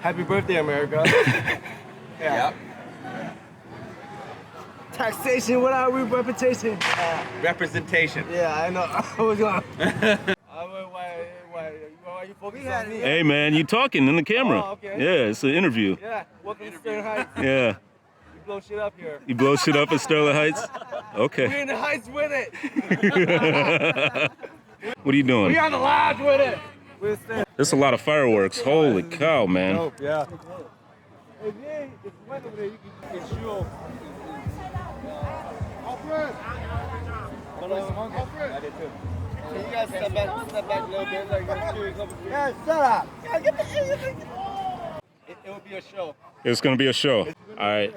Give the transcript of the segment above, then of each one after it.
Happy birthday, America. Yep. Taxation, what are we? Reputation. Representation. Yeah, I know. I was going. Why you focusing on me? Hey man, you talking in the camera. Oh, okay. Yeah, it's an interview. Yeah, welcome to Sterling Heights. Yeah. You blow shit up here. You blow shit up at Sterling Heights? We Okay. in the Heights with it. What are you doing? We on the lodge with it. We're Sterling. There's a lot of fireworks. Holy cow, man. Dope, yeah. If it's wet over there, you can get shoe. Alfred! I did too. Can you guys step back a little bit? Like, yeah, shut up. Yeah, get the it will be a show. It's going to be a show. All right.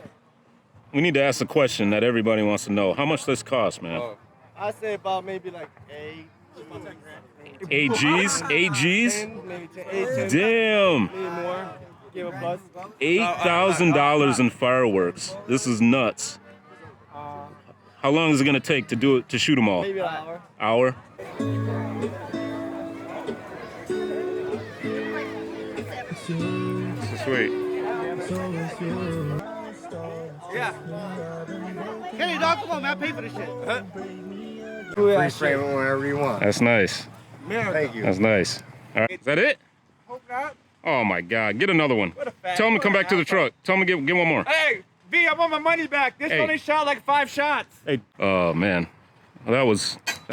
We need to ask a question that everybody wants to know. How much does this cost, man? I say about maybe like 8 G's? 8 G's? 10, maybe 10, Damn. maybe more. Give a plus. $8,000 in fireworks. This is nuts. How long is it going to take to do it, to shoot them all? Maybe an hour. Hour? This is sweet. Yeah. Hey, dog, come on, man. I pay for this shit. Free frame it whenever you want. That's nice. Thank you. That's nice. All right. Is that it? Hope not. Oh my God. Get another one. What a fat- Tell him to come back to the truck. Tell him to get one more. Hey, V, I want my money back. This Hey. only shot like 5 shots. Hey. Oh man. Well, that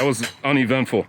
was uneventful.